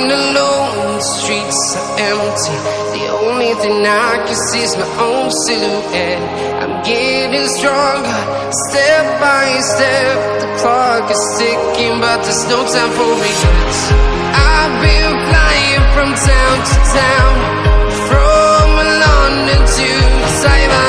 I'm alone, the streets are empty. The only thing I can see is my own silhouette. I'm getting stronger, step by step. The clock is ticking, but there's no time for regrets. I've been flying from town to town, from London to Taiwan.